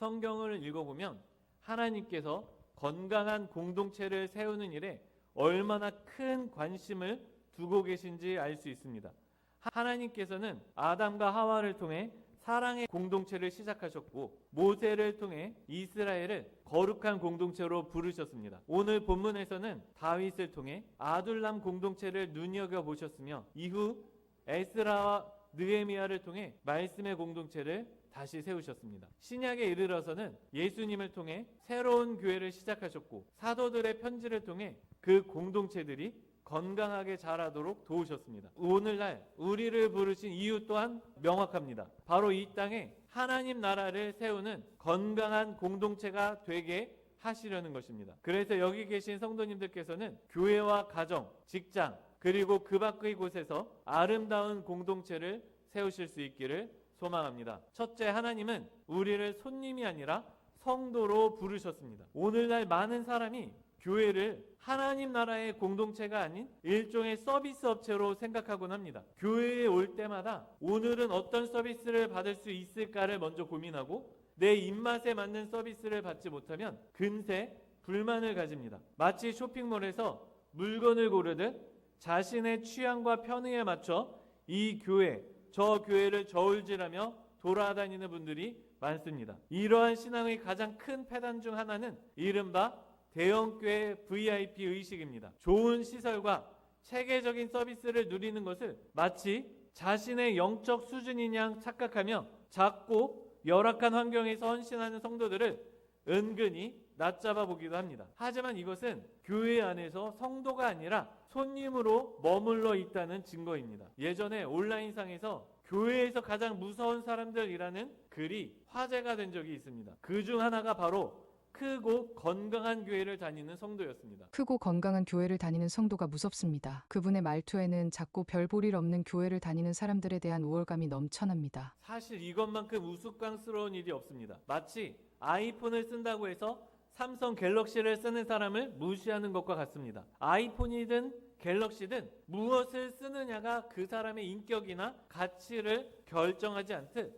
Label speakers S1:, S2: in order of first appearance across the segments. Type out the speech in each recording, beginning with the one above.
S1: 성경을 읽어보면 하나님께서 건강한 공동체를 세우는 일에 얼마나 큰 관심을 두고 계신지 알 수 있습니다. 하나님께서는 아담과 하와를 통해 사랑의 공동체를 시작하셨고 모세를 통해 이스라엘을 거룩한 공동체로 부르셨습니다. 오늘 본문에서는 다윗을 통해 아둘람 공동체를 눈여겨보셨으며 이후 에스라와 느헤미야를 통해 말씀의 공동체를 다시 세우셨습니다. 신약에 이르러서는 예수님을 통해 새로운 교회를 시작하셨고 사도들의 편지를 통해 그 공동체들이 건강하게 자라도록 도우셨습니다. 오늘날 우리를 부르신 이유 또한 명확합니다. 바로 이 땅에 하나님 나라를 세우는 건강한 공동체가 되게 하시려는 것입니다. 그래서 여기 계신 성도님들께서는 교회와 가정, 직장, 그리고 그 밖의 곳에서 아름다운 공동체를 세우실 수 있기를 소망합니다. 첫째, 하나님은 우리를 손님이 아니라 성도로 부르셨습니다. 오늘날 많은 사람이 교회를 하나님 나라의 공동체가 아닌 일종의 서비스 업체로 생각하곤 합니다. 교회에 올 때마다 오늘은 어떤 서비스를 받을 수 있을까를 먼저 고민하고 내 입맛에 맞는 서비스를 받지 못하면 금세 불만을 가집니다. 마치 쇼핑몰에서 물건을 고르듯 자신의 취향과 편의에 맞춰 이 교회, 저 교회를 저울질하며 돌아다니는 분들이 많습니다. 이러한 신앙의 가장 큰 폐단 중 하나는 이른바 대형교회 VIP 의식입니다. 좋은 시설과 체계적인 서비스를 누리는 것을 마치 자신의 영적 수준인 양 착각하며 작고 열악한 환경에서 헌신하는 성도들을 은근히 낮잡아 보기도 합니다. 하지만 이것은 교회 안에서 성도가 아니라 손님으로 머물러 있다는 증거입니다. 예전에 온라인상에서 교회에서 가장 무서운 사람들이라는 글이 화제가 된 적이 있습니다. 그 중 하나가 바로 크고 건강한 교회를 다니는 성도였습니다.
S2: 크고 건강한 교회를 다니는 성도가 무섭습니다. 그분의 말투에는 작고 별 볼 일 없는 교회를 다니는 사람들에 대한 우월감이 넘쳐납니다.
S1: 사실 이것만큼 우스꽝스러운 일이 없습니다. 마치 아이폰을 쓴다고 해서 삼성 갤럭시를 쓰는 사람을 무시하는 것과 같습니다. 아이폰이든 갤럭시든 무엇을 쓰느냐가 그 사람의 인격이나 가치를 결정하지 않듯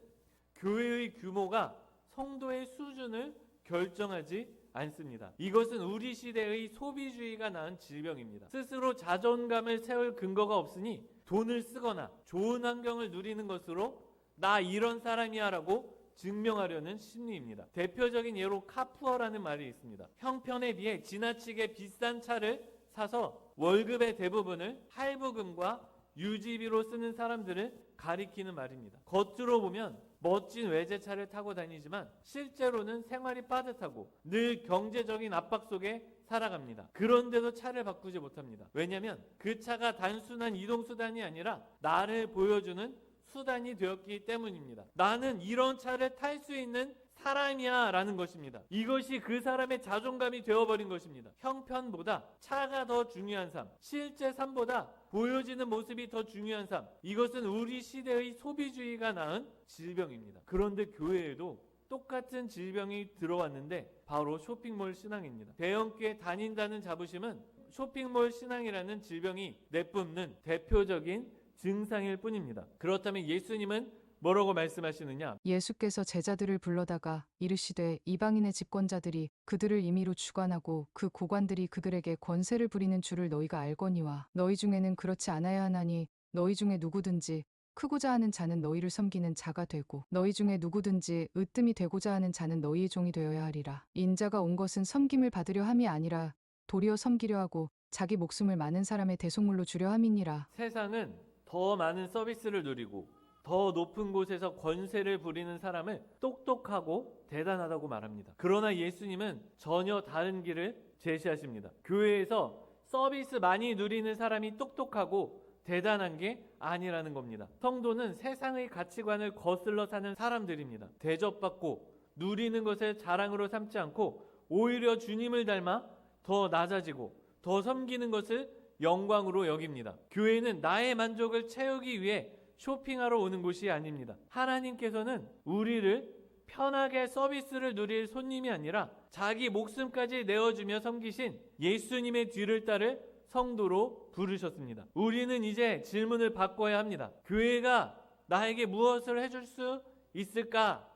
S1: 교회의 규모가 성도의 수준을 결정하지 않습니다. 이것은 우리 시대의 소비주의가 낳은 질병입니다. 스스로 자존감을 세울 근거가 없으니 돈을 쓰거나 좋은 환경을 누리는 것으로 나 이런 사람이야 라고 증명하려는 심리입니다. 대표적인 예로 카푸어라는 말이 있습니다. 형편에 비해 지나치게 비싼 차를 사서 월급의 대부분을 할부금과 유지비로 쓰는 사람들을 가리키는 말입니다. 겉으로 보면 멋진 외제차를 타고 다니지만 실제로는 생활이 빠듯하고 늘 경제적인 압박 속에 살아갑니다. 그런데도 차를 바꾸지 못합니다. 왜냐하면 그 차가 단순한 이동수단이 아니라 나를 보여주는 수단이 되었기 때문입니다. 나는 이런 차를 탈 수 있는 사람이야 라는 것입니다. 이것이 그 사람의 자존감이 되어버린 것입니다. 형편보다 차가 더 중요한 삶, 실제 삶보다 보여지는 모습이 더 중요한 삶, 이것은 우리 시대의 소비주의가 낳은 질병입니다. 그런데 교회에도 똑같은 질병이 들어왔는데 바로 쇼핑몰 신앙입니다. 대형교회 다닌다는 자부심은 쇼핑몰 신앙이라는 질병이 내뿜는 대표적인 증상일 뿐입니다. 그렇다면 예수님은 뭐라고 말씀하시느냐?
S2: 예수께서 제자들을 불러다가 이르시되 이방인의 집권자들이 그들을 임의로 주관하고 그 고관들이 그들에게 권세를 부리는 줄을 너희가 알거니와 너희 중에는 그렇지 않아야 하나니 너희 중에 누구든지 크고자 하는 자는 너희를 섬기는 자가 되고 너희 중에 누구든지 으뜸이 되고자 하는 자는 너희의 종이 되어야 하리라. 인자가 온 것은 섬김을 받으려 함이 아니라 도리어 섬기려 하고 자기 목숨을 많은 사람의 대속물로 주려 함이니라.
S1: 세상은 더 많은 서비스를 누리고 더 높은 곳에서 권세를 부리는 사람을 똑똑하고 대단하다고 말합니다. 그러나 예수님은 전혀 다른 길을 제시하십니다. 교회에서 서비스 많이 누리는 사람이 똑똑하고 대단한 게 아니라는 겁니다. 성도는 세상의 가치관을 거슬러 사는 사람들입니다. 대접받고 누리는 것을 자랑으로 삼지 않고 오히려 주님을 닮아 더 낮아지고 더 섬기는 것을 영광으로 여깁니다. 교회는 나의 만족을 채우기 위해 쇼핑하러 오는 곳이 아닙니다. 하나님께서는 우리를 편하게 서비스를 누릴 손님이 아니라 자기 목숨까지 내어주며 섬기신 예수님의 뒤를 따를 성도로 부르셨습니다. 우리는 이제 질문을 바꿔야 합니다. 교회가 나에게 무엇을 해줄 수 있을까?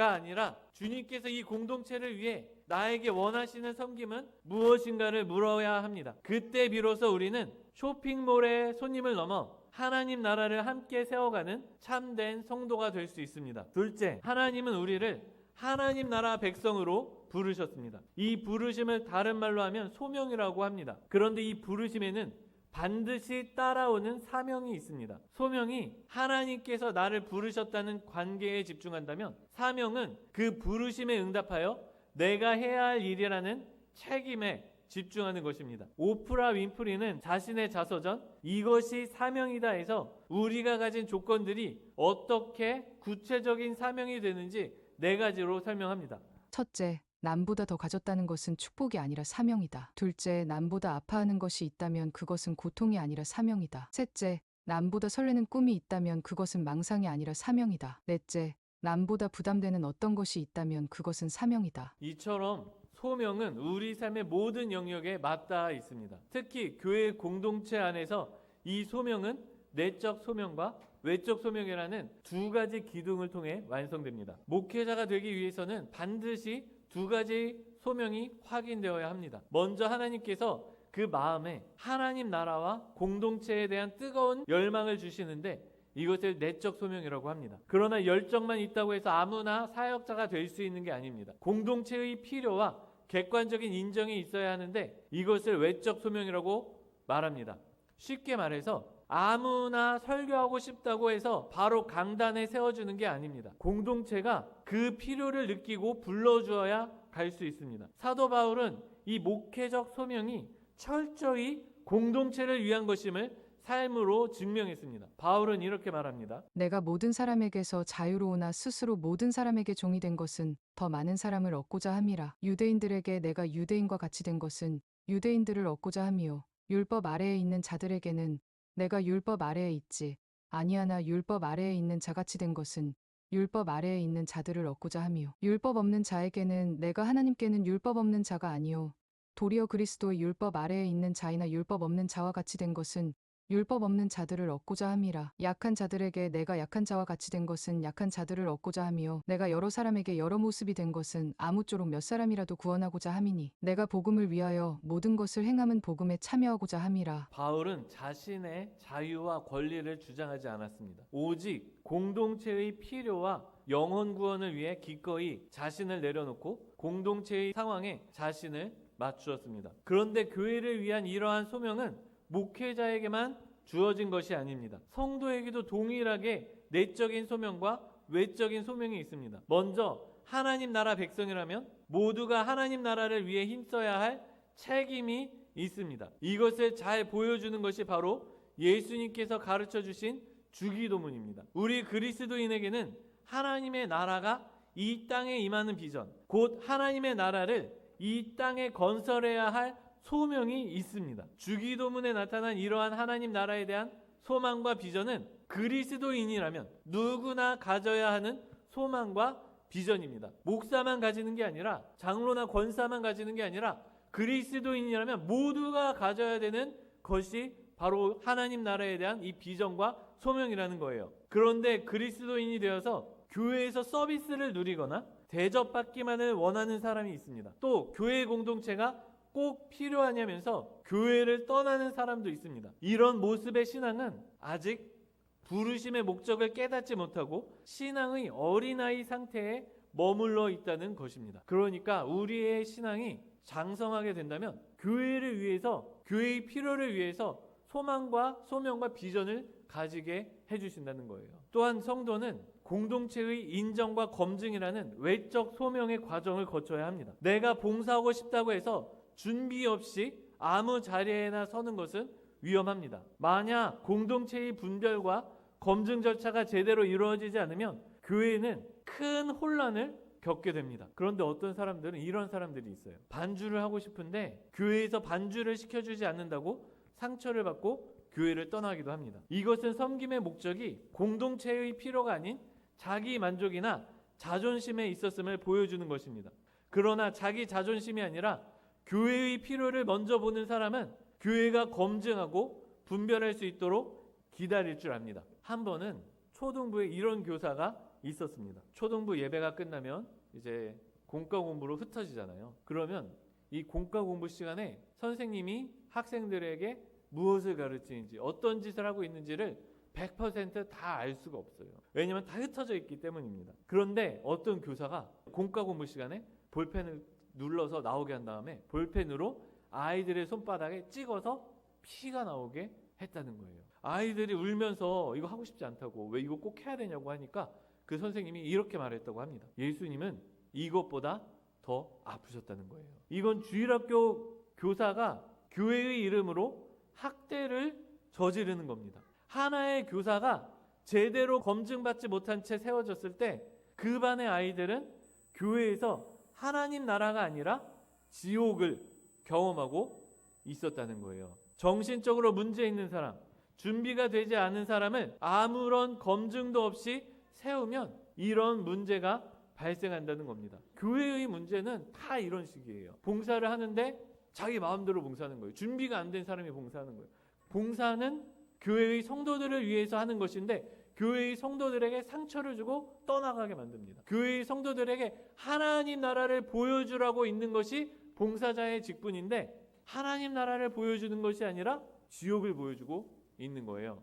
S1: 아니라 주님께서 이 공동체를 위해 나에게 원하시는 섬김은 무엇인가를 물어야 합니다. 그때 비로소 우리는 쇼핑몰의 손님을 넘어 하나님 나라를 함께 세워가는 참된 성도가 될 수 있습니다. 둘째, 하나님은 우리를 하나님 나라 백성으로 부르셨습니다. 이 부르심을 다른 말로 하면 소명이라고 합니다. 그런데 이 부르심에는 반드시 따라오는 사명이 있습니다. 소명이 하나님께서 나를 부르셨다는 관계에 집중한다면, 사명은 그 부르심에 응답하여 내가 해야 할 일이라는 책임에 집중하는 것입니다. 오프라 윈프리는 자신의 자서전 이것이 사명이다 해서 우리가 가진 조건들이 어떻게 구체적인 사명이 되는지 4가지로 설명합니다.
S2: 첫째, 남보다 더 가졌다는 것은 축복이 아니라 사명이다. 둘째, 남보다 아파하는 것이 있다면 그것은 고통이 아니라 사명이다. 셋째, 남보다 설레는 꿈이 있다면 그것은 망상이 아니라 사명이다. 넷째, 남보다 부담되는 어떤 것이 있다면 그것은 사명이다.
S1: 이처럼 소명은 우리 삶의 모든 영역에 맞닿아 있습니다. 특히 교회 공동체 안에서 이 소명은 내적 소명과 외적 소명이라는 2가지 기둥을 통해 완성됩니다. 목회자가 되기 위해서는 반드시 2가지 소명이 확인되어야 합니다. 먼저 하나님께서 그 마음에 하나님 나라와 공동체에 대한 뜨거운 열망을 주시는데 이것을 내적 소명이라고 합니다. 그러나 열정만 있다고 해서 아무나 사역자가 될 수 있는 게 아닙니다. 공동체의 필요와 객관적인 인정이 있어야 하는데 이것을 외적 소명이라고 말합니다. 쉽게 말해서 아무나 설교하고 싶다고 해서 바로 강단에 세워주는 게 아닙니다. 공동체가 그 필요를 느끼고 불러주어야 갈 수 있습니다. 사도 바울은 이 목회적 소명이 철저히 공동체를 위한 것임을 삶으로 증명했습니다. 바울은 이렇게 말합니다.
S2: 내가 모든 사람에게서 자유로우나 스스로 모든 사람에게 종이 된 것은 더 많은 사람을 얻고자 함이라. 유대인들에게 내가 유대인과 같이 된 것은 유대인들을 얻고자 함이요 율법 아래에 있는 자들에게는 내가 율법 아래에 있지 아니하나 율법 아래에 있는 자같이 된 것은 율법 아래에 있는 자들을 얻고자 함이요 율법 없는 자에게는 내가 하나님께는 율법 없는 자가 아니요 도리어 그리스도의 율법 아래에 있는 자이나 율법 없는 자와 같이 된 것은 율법 없는 자들을 얻고자 함이라. 약한 자들에게 내가 약한 자와 같이 된 것은 약한 자들을 얻고자 함이요 내가 여러 사람에게 여러 모습이 된 것은 아무쪼록 몇 사람이라도 구원하고자 함이니 내가 복음을 위하여 모든 것을 행함은 복음에 참여하고자 함이라.
S1: 바울은 자신의 자유와 권리를 주장하지 않았습니다. 오직 공동체의 필요와 영혼 구원을 위해 기꺼이 자신을 내려놓고 공동체의 상황에 자신을 맞추었습니다. 그런데 교회를 위한 이러한 소명은 목회자에게만 주어진 것이 아닙니다. 성도에게도 동일하게 내적인 소명과 외적인 소명이 있습니다. 먼저 하나님 나라 백성이라면 모두가 하나님 나라를 위해 힘써야 할 책임이 있습니다. 이것을 잘 보여주는 것이 바로 예수님께서 가르쳐 주신 주기도문입니다. 우리 그리스도인에게는 하나님의 나라가 이 땅에 임하는 비전, 곧 하나님의 나라를 이 땅에 건설해야 할 소명이 있습니다. 주기도문에 나타난 이러한 하나님 나라에 대한 소망과 비전은 그리스도인이라면 누구나 가져야 하는 소망과 비전입니다. 목사만 가지는 게 아니라 장로나 권사만 가지는 게 아니라 그리스도인이라면 모두가 가져야 되는 것이 바로 하나님 나라에 대한 이 비전과 소명이라는 거예요. 그런데 그리스도인이 되어서 교회에서 서비스를 누리거나 대접받기만을 원하는 사람이 있습니다. 또 교회 공동체가 꼭 필요하냐면서 교회를 떠나는 사람도 있습니다. 이런 모습의 신앙은 아직 부르심의 목적을 깨닫지 못하고 신앙의 어린아이 상태에 머물러 있다는 것입니다. 그러니까 우리의 신앙이 장성하게 된다면 교회를 위해서, 교회의 필요를 위해서 소망과 소명과 비전을 가지게 해주신다는 거예요. 또한 성도는 공동체의 인정과 검증이라는 외적 소명의 과정을 거쳐야 합니다. 내가 봉사하고 싶다고 해서 준비 없이 아무 자리에나 서는 것은 위험합니다. 만약 공동체의 분별과 검증 절차가 제대로 이루어지지 않으면 교회는 큰 혼란을 겪게 됩니다. 그런데 어떤 사람들은 이런 사람들이 있어요. 반주를 하고 싶은데 교회에서 반주를 시켜주지 않는다고 상처를 받고 교회를 떠나기도 합니다. 이것은 섬김의 목적이 공동체의 필요가 아닌 자기 만족이나 자존심에 있었음을 보여주는 것입니다. 그러나 자기 자존심이 아니라 교회의 필요를 먼저 보는 사람은 교회가 검증하고 분별할 수 있도록 기다릴 줄 압니다. 한 번은 초등부에 이런 교사가 있었습니다. 초등부 예배가 끝나면 이제 공과 공부로 흩어지잖아요. 그러면 이 공과 공부 시간에 선생님이 학생들에게 무엇을 가르치는지, 어떤 짓을 하고 있는지를 100%다 알 수가 없어요. 왜냐하면 다 흩어져 있기 때문입니다. 그런데 어떤 교사가 공과 공부 시간에 볼펜을 눌러서 나오게 한 다음에 볼펜으로 아이들의 손바닥에 찍어서 피가 나오게 했다는 거예요. 아이들이 울면서 이거 하고 싶지 않다고, 왜 이거 꼭 해야 되냐고 하니까 그 선생님이 이렇게 말했다고 합니다. 예수님은 이것보다 더 아프셨다는 거예요. 이건 주일학교 교사가 교회의 이름으로 학대를 저지르는 겁니다. 하나의 교사가 제대로 검증받지 못한 채 세워졌을 때 그 반의 아이들은 교회에서 하나님 나라가 아니라 지옥을 경험하고 있었다는 거예요. 정신적으로 문제 있는 사람, 준비가 되지 않은 사람을 아무런 검증도 없이 세우면 이런 문제가 발생한다는 겁니다. 교회의 문제는 다 이런 식이에요. 봉사를 하는데 자기 마음대로 봉사하는 거예요. 준비가 안 된 사람이 봉사하는 거예요. 봉사는 교회의 성도들을 위해서 하는 것인데 교회의 성도들에게 상처를 주고 떠나가게 만듭니다. 교회의 성도들에게 하나님 나라를 보여주라고 있는 것이 봉사자의 직분인데 하나님 나라를 보여주는 것이 아니라 지옥을 보여주고 있는 거예요.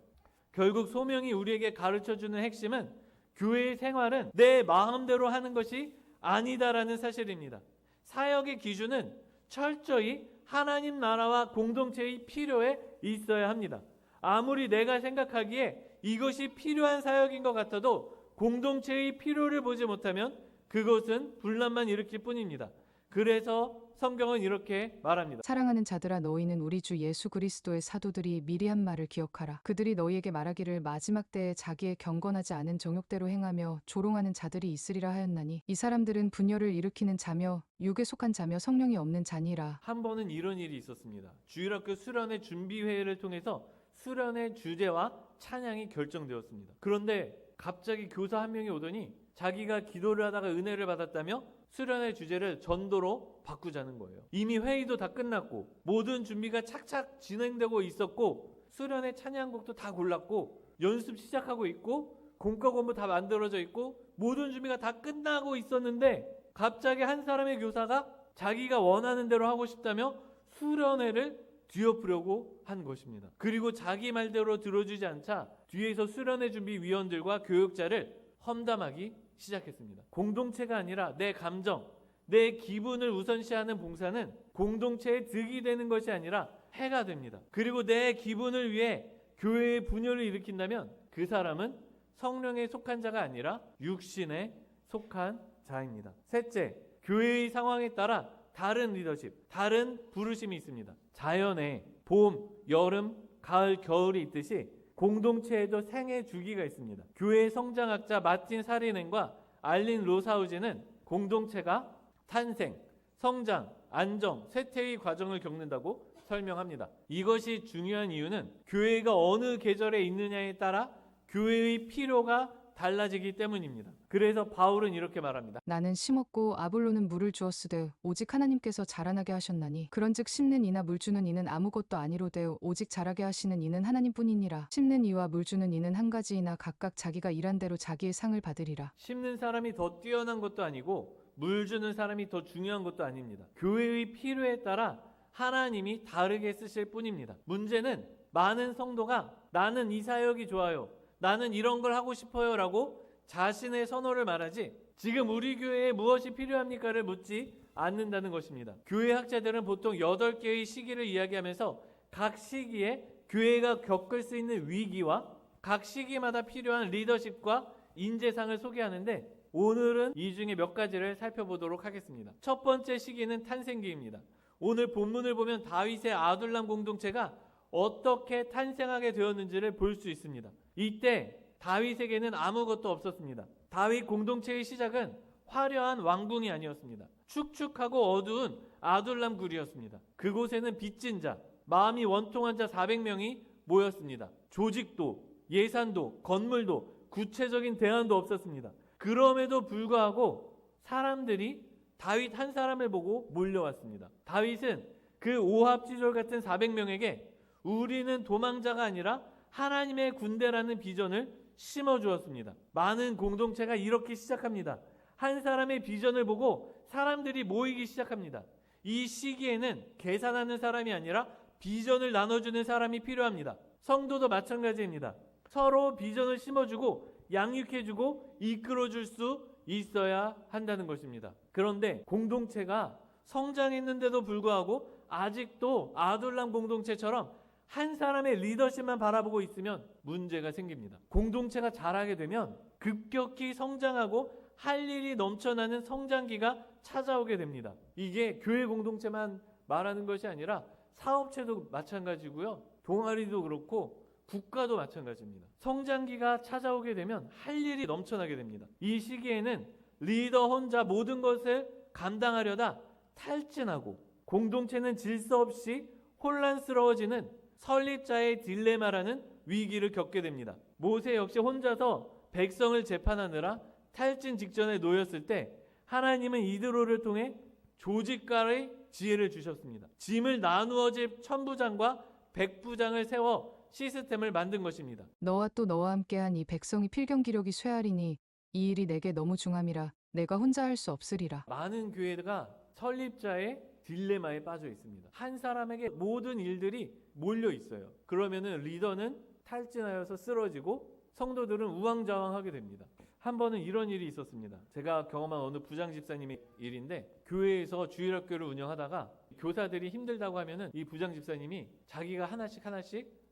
S1: 결국 소명이 우리에게 가르쳐주는 핵심은 교회의 생활은 내 마음대로 하는 것이 아니다라는 사실입니다. 사역의 기준은 철저히 하나님 나라와 공동체의 필요에 있어야 합니다. 아무리 내가 생각하기에 이것이 필요한 사역인 것 같아도 공동체의 필요를 보지 못하면 그것은 분란만 일으킬 뿐입니다. 그래서 성경은 이렇게 말합니다.
S2: 사랑하는 자들아, 너희는 우리 주 예수 그리스도의 사도들이 미리 한 말을 기억하라. 그들이 너희에게 말하기를 마지막 때에 자기의 경건하지 않은 정욕대로 행하며 조롱하는 자들이 있으리라 하였나니 이 사람들은 분열을 일으키는 자며 육에 속한 자며 성령이 없는 자니라.
S1: 한 번은 이런 일이 있었습니다. 주일학교 수련회 준비회의를 통해서 수련회 주제와 찬양이 결정되었습니다. 그런데 갑자기 교사 한 명이 오더니 자기가 기도를 하다가 은혜를 받았다며 수련회 주제를 전도로 바꾸자는 거예요. 이미 회의도 다 끝났고 모든 준비가 착착 진행되고 있었고 수련회 찬양곡도 다 골랐고 연습 시작하고 있고 공과 공부 다 만들어져 있고 모든 준비가 다 끝나고 있었는데 갑자기 한 사람의 교사가 자기가 원하는 대로 하고 싶다며 수련회를 뒤엎으려고 한 것입니다. 그리고 자기 말대로 들어주지 않자 뒤에서 수련회 준비 위원들과 교육자를 험담하기 시작했습니다. 공동체가 아니라 내 감정, 내 기분을 우선시하는 봉사는 공동체에 득이 되는 것이 아니라 해가 됩니다. 그리고 내 기분을 위해 교회의 분열을 일으킨다면 그 사람은 성령에 속한 자가 아니라 육신에 속한 자입니다. 셋째, 교회의 상황에 따라 다른 리더십, 다른 부르심이 있습니다. 자연에 봄, 여름, 가을, 겨울이 있듯이 공동체에도 생애 주기가 있습니다. 교회 성장학자 마틴 사리넨과 알린 로사우지는 공동체가 탄생, 성장, 안정, 쇠퇴의 과정을 겪는다고 설명합니다. 이것이 중요한 이유는 교회가 어느 계절에 있느냐에 따라 교회의 필요가 달라지기 때문입니다. 그래서 바울은 이렇게 말합니다.
S2: 나는 심었고 아볼로는 물을 주었으되 오직 하나님께서 자라나게 하셨나니 그런즉 심는 이나 물 주는 이는 아무것도 아니로되 오직 자라게 하시는 이는 하나님뿐이니라. 심는 이와 물 주는 이는 한 가지이나 각각 자기가 일한 대로 자기의 상을 받으리라.
S1: 심는 사람이 더 뛰어난 것도 아니고 물 주는 사람이 더 중요한 것도 아닙니다. 교회의 필요에 따라 하나님이 다르게 쓰실 뿐입니다. 문제는 많은 성도가 나는 이 사역이 좋아요, 나는 이런 걸 하고 싶어요 라고 자신의 선호를 말하지 지금 우리 교회에 무엇이 필요합니까를 묻지 않는다는 것입니다. 교회 학자들은 보통 8개의 시기를 이야기하면서 각 시기에 교회가 겪을 수 있는 위기와 각 시기마다 필요한 리더십과 인재상을 소개하는데 오늘은 이 중에 몇 가지를 살펴보도록 하겠습니다. 첫 번째 시기는 탄생기입니다. 오늘 본문을 보면 다윗의 아둘람 공동체가 어떻게 탄생하게 되었는지를 볼 수 있습니다. 이때 다윗에게는 아무것도 없었습니다. 다윗 공동체의 시작은 화려한 왕궁이 아니었습니다. 축축하고 어두운 아둘람 굴이었습니다. 그곳에는 빚진 자, 마음이 원통한 자 400명이 모였습니다. 조직도, 예산도, 건물도, 구체적인 대안도 없었습니다. 그럼에도 불구하고 사람들이 다윗 한 사람을 보고 몰려왔습니다. 다윗은 그 오합지졸 같은 400명에게 우리는 도망자가 아니라 하나님의 군대라는 비전을 심어주었습니다. 많은 공동체가 이렇게 시작합니다. 한 사람의 비전을 보고 사람들이 모이기 시작합니다. 이 시기에는 계산하는 사람이 아니라 비전을 나눠주는 사람이 필요합니다. 성도도 마찬가지입니다. 서로 비전을 심어주고 양육해주고 이끌어줄 수 있어야 한다는 것입니다. 그런데 공동체가 성장했는데도 불구하고 아직도 아둘람 공동체처럼 한 사람의 리더십만 바라보고 있으면 문제가 생깁니다. 공동체가 자라게 되면 급격히 성장하고 할 일이 넘쳐나는 성장기가 찾아오게 됩니다. 이게 교회 공동체만 말하는 것이 아니라 사업체도 마찬가지고요. 동아리도 그렇고 국가도 마찬가지입니다. 성장기가 찾아오게 되면 할 일이 넘쳐나게 됩니다. 이 시기에는 리더 혼자 모든 것을 감당하려다 탈진하고 공동체는 질서 없이 혼란스러워지는 설립자의 딜레마라는 위기를 겪게 됩니다. 모세 역시 혼자서 백성을 재판하느라 탈진 직전에 놓였을 때 하나님은 이드로를 통해 조직가의 지혜를 주셨습니다. 짐을 나누어질 천부장과 백부장을 세워 시스템을 만든 것입니다.
S2: 너와 또 너와 함께한 이 백성이 필경기력이 쇠하리니 이 일이 내게 너무 중함이라 내가 혼자 할 수 없으리라.
S1: 많은 교회가 설립자의 딜레마에 빠져 있습니다. 한 사람에게 모든 일들이 몰려 있어요. 그러면은 리더는 탈진하여서 쓰러지고 성도들은 우왕좌왕하게 됩니다. 한 번은 이런 일이 있었습니다. 제가 경험한 어느 부장 집사님의 일인데, 교회에서 주일학교를 운영하다가 교사들이 힘들다고 하면은 이 부장 집사님이 자기가 하나씩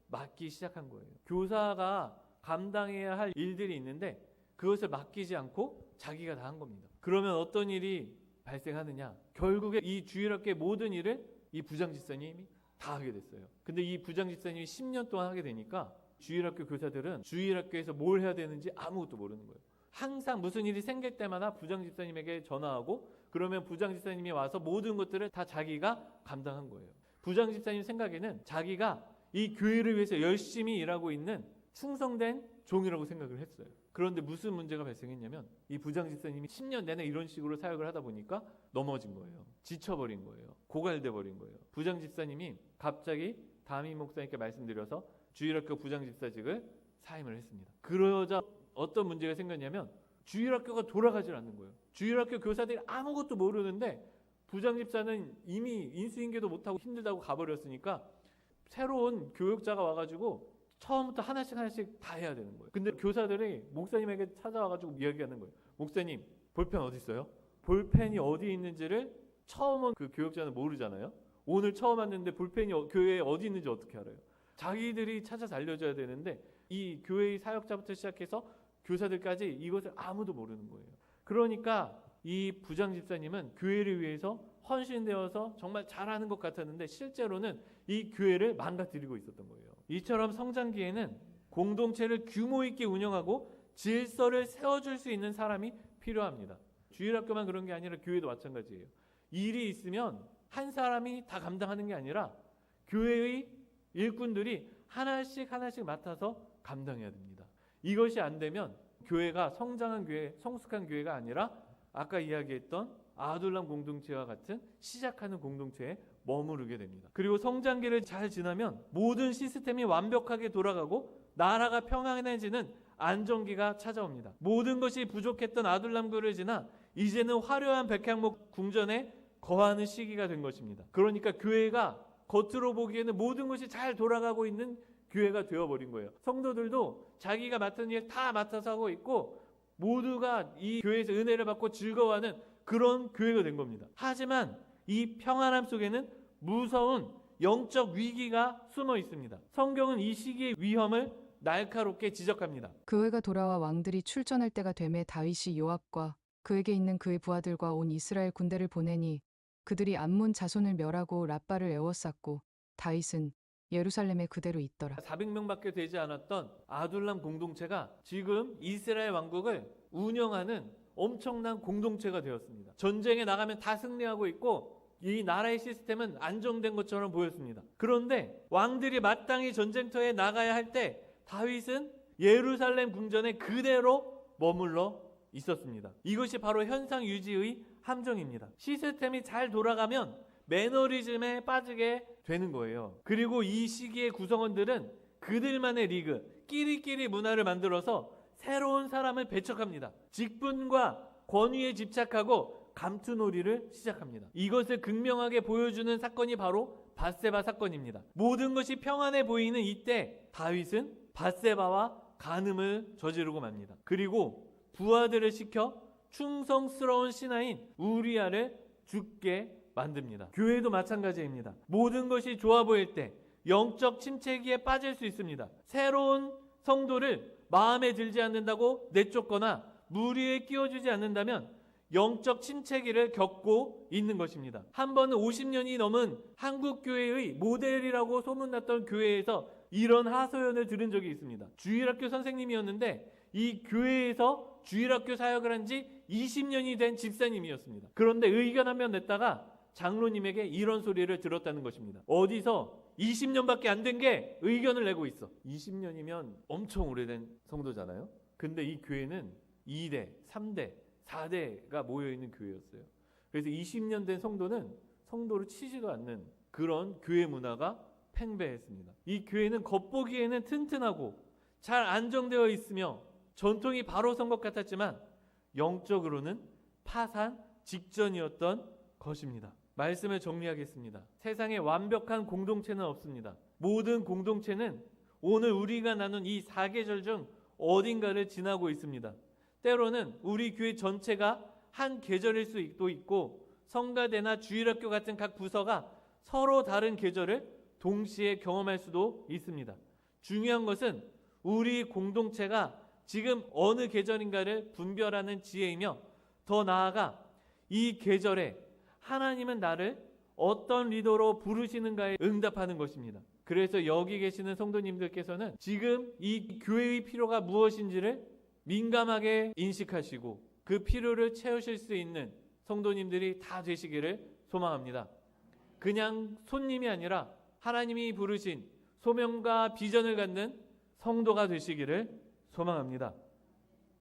S1: 맡기 시작한 거예요. 교사가 감당해야 할 일들이 있는데 그것을 맡기지 않고 자기가 다 한 겁니다. 그러면 어떤 일이 발생하느냐? 결국에 이 주일학교의 모든 일을 이 부장 집사님이 다 하게 됐어요. 근데 이 부장 집사님이 10년 동안 하게 되니까 주일학교 교사들은 주일학교에서 뭘 해야 되는지 아무것도 모르는 거예요. 항상 무슨 일이 생길 때마다 부장 집사님에게 전화하고, 그러면 부장 집사님이 와서 모든 것들을 다 자기가 감당한 거예요. 부장 집사님 생각에는 자기가 이 교회를 위해서 열심히 일하고 있는 충성된 종이라고 생각을 했어요. 그런데 무슨 문제가 발생했냐면 이 부장 집사님이 10년 내내 이런 식으로 사역을 하다 보니까 넘어진 거예요. 지쳐버린 거예요. 고갈돼 버린 거예요. 부장 집사님이 갑자기 담임 목사님께 말씀드려서 주일학교 부장 집사직을 사임을 했습니다. 그러자 어떤 문제가 생겼냐면 주일학교가 돌아가질 않는 거예요. 주일학교 교사들이 아무것도 모르는데 부장 집사는 이미 인수인계도 못하고 힘들다고 가버렸으니까 새로운 교육자가 와가지고 처음부터 하나씩 다 해야 되는 거예요. 근데 교사들이 목사님에게 찾아와가지고 이야기하는 거예요. 목사님, 볼펜 어디 있어요? 볼펜이 어디 있는지를 처음은 그 교육자는 모르잖아요. 오늘 처음 왔는데 볼펜이 교회에 어디 있는지 어떻게 알아요? 자기들이 찾아서 알려줘야 되는데 이 교회의 사역자부터 시작해서 교사들까지 이것을 아무도 모르는 거예요. 그러니까 이 부장 집사님은 교회를 위해서 헌신되어서 정말 잘하는 것 같았는데 실제로는 이 교회를 망가뜨리고 있었던 거예요. 이처럼 성장기에는 공동체를 규모 있게 운영하고 질서를 세워줄 수 있는 사람이 필요합니다. 주일학교만 그런 게 아니라 교회도 마찬가지예요. 일이 있으면 한 사람이 다 감당하는 게 아니라 교회의 일꾼들이 하나씩 맡아서 감당해야 됩니다. 이것이 안 되면 교회가 성장한 교회, 성숙한 교회가 아니라 아까 이야기했던 아둘람 공동체와 같은 시작하는 공동체에 머무르게 됩니다. 그리고 성장기를 잘 지나면 모든 시스템이 완벽하게 돌아가고 나라가 평안해지는 안정기가 찾아옵니다. 모든 것이 부족했던 아둘람교를 지나 이제는 화려한 백향목 궁전에 거하는 시기가 된 것입니다. 그러니까 교회가 겉으로 보기에는 모든 것이 잘 돌아가고 있는 교회가 되어버린 거예요. 성도들도 자기가 맡은 일 다 맡아서 하고 있고 모두가 이 교회에서 은혜를 받고 즐거워하는 그런 교회가 된 겁니다. 하지만 이 평안함 속에는 무서운 영적 위기가 숨어 있습니다. 성경은 이 시기의 위험을 날카롭게 지적합니다.
S2: 그 해가 돌아와 왕들이 출전할 때가 되매 다윗이 요압과 그에게 있는 그의 부하들과 온 이스라엘 군대를 보내니 그들이 암몬 자손을 멸하고 랍바를 에워쌌고 다윗은 예루살렘에 그대로 있더라.
S1: 400명밖에 되지 않았던 아둘람 공동체가 지금 이스라엘 왕국을 운영하는 엄청난 공동체가 되었습니다. 전쟁에 나가면 다 승리하고 있고 이 나라의 시스템은 안정된 것처럼 보였습니다. 그런데 왕들이 마땅히 전쟁터에 나가야 할 때 다윗은 예루살렘 궁전에 그대로 머물러 있었습니다. 이것이 바로 현상 유지의 함정입니다. 시스템이 잘 돌아가면 매너리즘에 빠지게 되는 거예요. 그리고 이 시기의 구성원들은 그들만의 리그, 끼리끼리 문화를 만들어서 새로운 사람을 배척합니다. 직분과 권위에 집착하고 감투놀이를 시작합니다. 이것을 극명하게 보여주는 사건이 바로 밧세바 사건입니다. 모든 것이 평안해 보이는 이때 다윗은 밧세바와 간음을 저지르고 맙니다. 그리고 부하들을 시켜 충성스러운 신하인 우리아를 죽게 만듭니다. 교회도 마찬가지입니다. 모든 것이 좋아 보일 때 영적 침체기에 빠질 수 있습니다. 새로운 성도를 마음에 들지 않는다고 내쫓거나 무리에 끼워주지 않는다면 영적 침체기를 겪고 있는 것입니다. 한 번은 50년이 넘은 한국교회의 모델이라고 소문났던 교회에서 이런 하소연을 들은 적이 있습니다. 주일학교 선생님이었는데 이 교회에서 주일학교 사역을 한 지 20년이 된 집사님이었습니다. 그런데 의견 한 명 냈다가 장로님에게 이런 소리를 들었다는 것입니다. 어디서 20년밖에 안 된 게 의견을 내고 있어. 20년이면 엄청 오래된 성도잖아요. 근데 이 교회는 2대, 3대, 4대가 모여있는 교회였어요. 그래서 20년 된 성도는 성도를 치지도 않는 그런 교회 문화가 팽배했습니다. 이 교회는 겉보기에는 튼튼하고 잘 안정되어 있으며 전통이 바로 선 것 같았지만 영적으로는 파산 직전이었던 것입니다. 말씀을 정리하겠습니다. 세상에 완벽한 공동체는 없습니다. 모든 공동체는 오늘 우리가 나눈 이 4계절 중 어딘가를 지나고 있습니다. 때로는 우리 교회 전체가 한 계절일 수도 있고 성가대나 주일학교 같은 각 부서가 서로 다른 계절을 동시에 경험할 수도 있습니다. 중요한 것은 우리 공동체가 지금 어느 계절인가를 분별하는 지혜이며 더 나아가 이 계절에 하나님은 나를 어떤 리더로 부르시는가에 응답하는 것입니다. 그래서 여기 계시는 성도님들께서는 지금 이 교회의 필요가 무엇인지를 민감하게 인식하시고 그 필요를 채우실 수 있는 성도님들이 다 되시기를 소망합니다. 그냥 손님이 아니라 하나님이 부르신 소명과 비전을 갖는 성도가 되시기를 소망합니다.